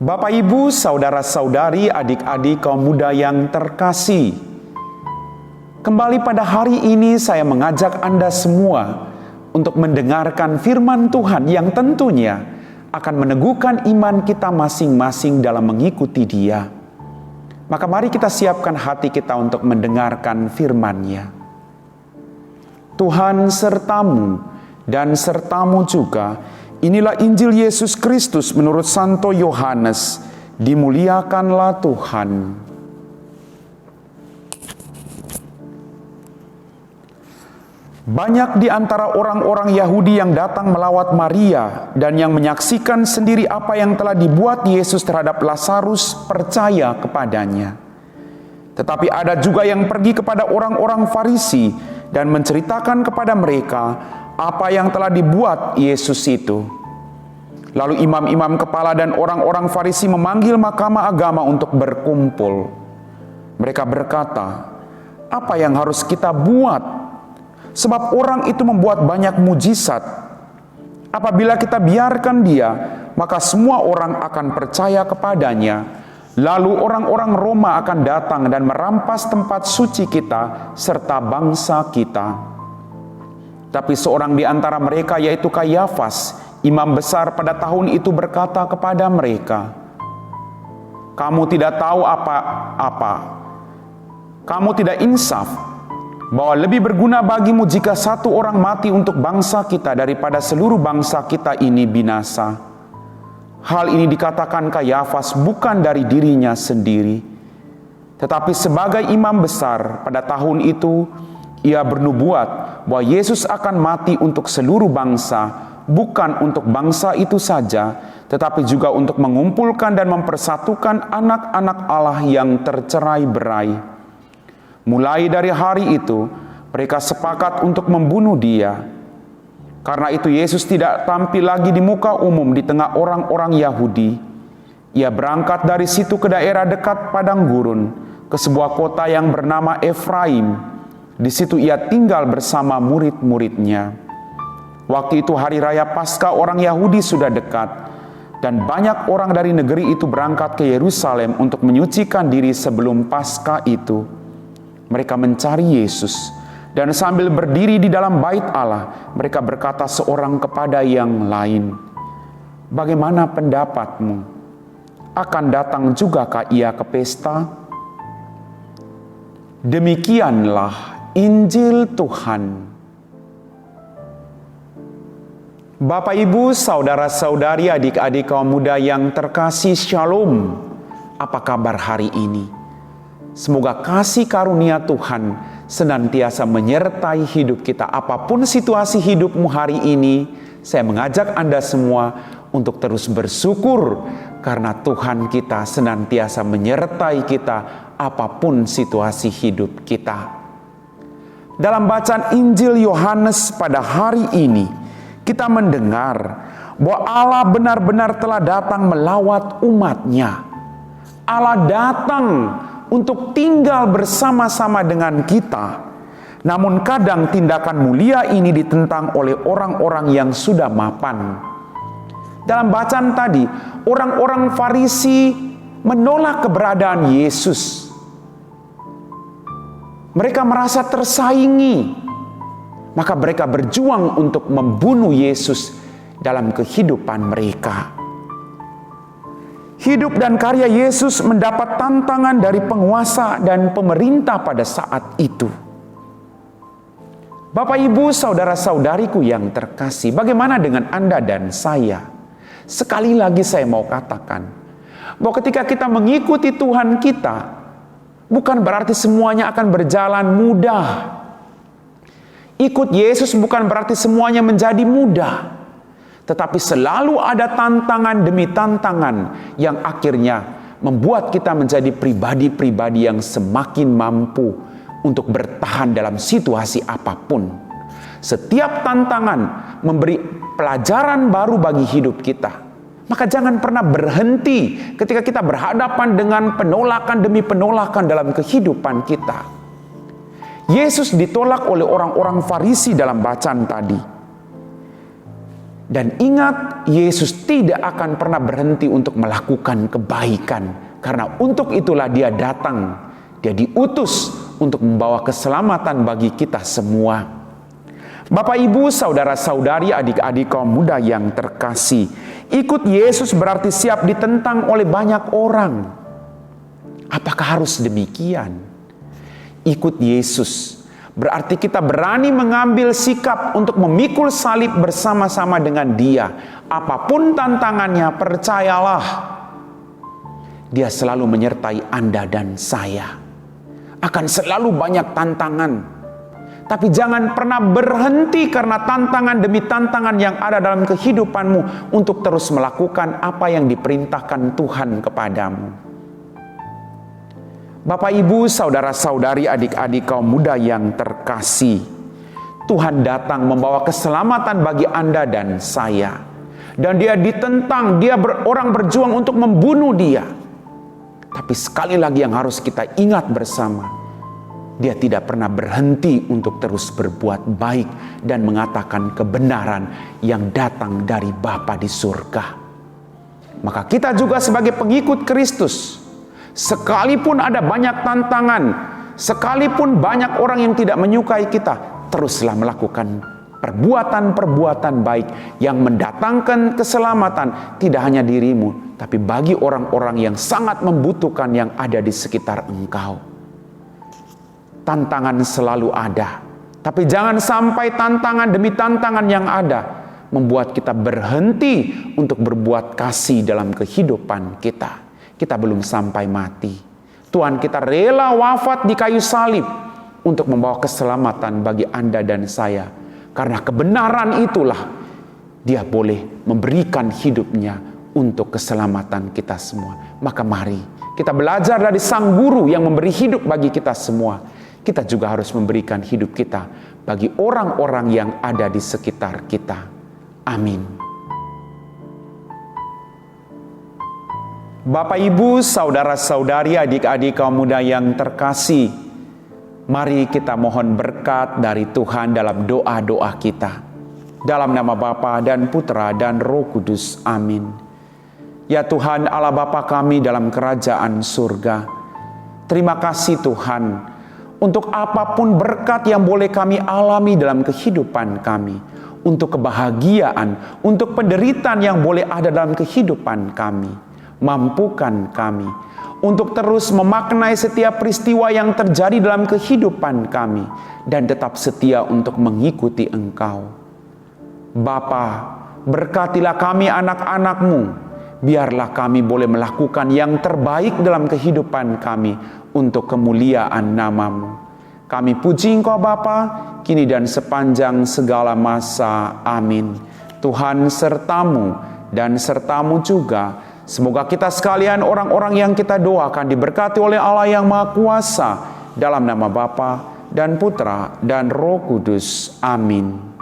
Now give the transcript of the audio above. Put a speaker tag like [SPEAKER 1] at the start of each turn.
[SPEAKER 1] Bapak, Ibu, saudara-saudari, adik-adik kaum muda yang terkasih, kembali pada hari ini saya mengajak Anda semua untuk mendengarkan firman Tuhan yang tentunya akan meneguhkan iman kita masing-masing dalam mengikuti Dia. Maka mari kita siapkan hati kita untuk mendengarkan firman-Nya. Tuhan sertamu dan sertamu juga. Inilah Injil Yesus Kristus menurut Santo Yohanes. Dimuliakanlah Tuhan. Banyak di antara orang-orang Yahudi yang datang melawat Maria dan yang menyaksikan sendiri apa yang telah dibuat Yesus terhadap Lazarus percaya kepadanya. Tetapi ada juga yang pergi kepada orang-orang Farisi dan menceritakan kepada mereka apa yang telah dibuat Yesus itu. Lalu imam-imam kepala dan orang-orang Farisi memanggil mahkamah agama untuk berkumpul. Mereka berkata, "Apa yang harus kita buat? Sebab orang itu membuat banyak mujizat. Apabila kita biarkan dia, maka semua orang akan percaya kepadanya. Lalu orang-orang Roma akan datang dan merampas tempat suci kita serta bangsa kita." Tapi seorang di antara mereka, yaitu Kayafas, imam besar pada tahun itu, berkata kepada mereka, "Kamu tidak tahu apa-apa. Kamu tidak insaf bahwa lebih berguna bagimu jika satu orang mati untuk bangsa kita daripada seluruh bangsa kita ini binasa." Hal ini dikatakan Kayafas bukan dari dirinya sendiri, tetapi sebagai imam besar pada tahun itu, ia bernubuat bahwa Yesus akan mati untuk seluruh bangsa, bukan untuk bangsa itu saja, tetapi juga untuk mengumpulkan dan mempersatukan anak-anak Allah yang tercerai-berai. Mulai dari hari itu, mereka sepakat untuk membunuh Dia. Karena itu Yesus tidak tampil lagi di muka umum di tengah orang-orang Yahudi. Ia berangkat dari situ ke daerah dekat padang gurun, ke sebuah kota yang bernama Efraim. Di situ ia tinggal bersama murid-muridnya. Waktu itu hari raya Paskah orang Yahudi sudah dekat, dan banyak orang dari negeri itu berangkat ke Yerusalem untuk menyucikan diri sebelum Paskah itu. Mereka mencari Yesus, dan sambil berdiri di dalam bait Allah, mereka berkata seorang kepada yang lain, "Bagaimana pendapatmu? Akan datang jugakah ia ke pesta?" Demikianlah Injil Tuhan. Bapak, Ibu, saudara-saudari, adik-adik kaum muda yang terkasih, Shalom. Apa kabar hari ini? Semoga kasih karunia Tuhan senantiasa menyertai hidup kita. Apapun situasi hidupmu hari ini, saya mengajak Anda semua untuk terus bersyukur karena Tuhan kita senantiasa menyertai kita apapun situasi hidup kita. Dalam bacaan Injil Yohanes pada hari ini, kita mendengar bahwa Allah benar-benar telah datang melawat umat-Nya. Allah datang untuk tinggal bersama-sama dengan kita. Namun kadang tindakan mulia ini ditentang oleh orang-orang yang sudah mapan. Dalam bacaan tadi, orang-orang Farisi menolak keberadaan Yesus. Mereka merasa tersaingi, maka mereka berjuang untuk membunuh Yesus dalam kehidupan mereka. Hidup dan karya Yesus mendapat tantangan dari penguasa dan pemerintah pada saat itu. Bapak, Ibu, saudara-saudariku yang terkasih, bagaimana dengan Anda dan saya? Sekali lagi saya mau katakan, bahwa ketika kita mengikuti Tuhan kita, bukan berarti semuanya akan berjalan mudah. Ikut Yesus bukan berarti semuanya menjadi mudah. Tetapi selalu ada tantangan demi tantangan yang akhirnya membuat kita menjadi pribadi-pribadi yang semakin mampu untuk bertahan dalam situasi apapun. Setiap tantangan memberi pelajaran baru bagi hidup kita. Maka jangan pernah berhenti ketika kita berhadapan dengan penolakan demi penolakan dalam kehidupan kita. Yesus ditolak oleh orang-orang Farisi dalam bacaan tadi. Dan ingat, Yesus tidak akan pernah berhenti untuk melakukan kebaikan. Karena untuk itulah dia datang. Dia diutus untuk membawa keselamatan bagi kita semua. Bapak, Ibu, saudara-saudari, adik-adik kaum muda yang terkasih, ikut Yesus berarti siap ditentang oleh banyak orang. Apakah harus demikian? Ikut Yesus berarti kita berani mengambil sikap untuk memikul salib bersama-sama dengan Dia. Apapun tantangannya, percayalah, Dia selalu menyertai Anda dan saya. Akan selalu banyak tantangan. Tapi jangan pernah berhenti karena tantangan demi tantangan yang ada dalam kehidupanmu untuk terus melakukan apa yang diperintahkan Tuhan kepadamu. Bapak, Ibu, saudara-saudari, adik-adik kaum muda yang terkasih, Tuhan datang membawa keselamatan bagi Anda dan saya. Dan Dia ditentang, orang berjuang untuk membunuh Dia. Tapi sekali lagi yang harus kita ingat bersama, Dia tidak pernah berhenti untuk terus berbuat baik dan mengatakan kebenaran yang datang dari Bapa di surga. Maka kita juga sebagai pengikut Kristus, sekalipun ada banyak tantangan, sekalipun banyak orang yang tidak menyukai kita, teruslah melakukan perbuatan-perbuatan baik yang mendatangkan keselamatan tidak hanya dirimu, tapi bagi orang-orang yang sangat membutuhkan yang ada di sekitar engkau. Tantangan selalu ada, tapi jangan sampai tantangan demi tantangan yang ada membuat kita berhenti untuk berbuat kasih dalam kehidupan kita. Kita belum sampai mati. Tuhan kita rela wafat di kayu salib untuk membawa keselamatan bagi Anda dan saya. Karena kebenaran itulah Dia boleh memberikan hidupnya untuk keselamatan kita semua. Maka mari kita belajar dari Sang Guru yang memberi hidup bagi kita semua. Kita juga harus memberikan hidup kita bagi orang-orang yang ada di sekitar kita. Amin. Bapak, Ibu, saudara-saudari, adik-adik kaum muda yang terkasih, mari kita mohon berkat dari Tuhan dalam doa-doa kita. Dalam nama Bapa dan Putra dan Roh Kudus. Amin. Ya Tuhan Allah Bapa kami dalam kerajaan surga, terima kasih Tuhan untuk apapun berkat yang boleh kami alami dalam kehidupan kami, untuk kebahagiaan, untuk penderitaan yang boleh ada dalam kehidupan kami. Mampukan kami untuk terus memaknai setiap peristiwa yang terjadi dalam kehidupan kami dan tetap setia untuk mengikuti Engkau. Bapa, berkatilah kami anak-anak-Mu, biarlah kami boleh melakukan yang terbaik dalam kehidupan kami untuk kemuliaan nama-Mu. Kami puji Engkau Bapa, kini dan sepanjang segala masa. Amin. Tuhan sertamu dan sertamu juga. Semoga kita sekalian, orang-orang yang kita doakan, diberkati oleh Allah yang Maha Kuasa, dalam nama Bapa dan Putra dan Roh Kudus. Amin.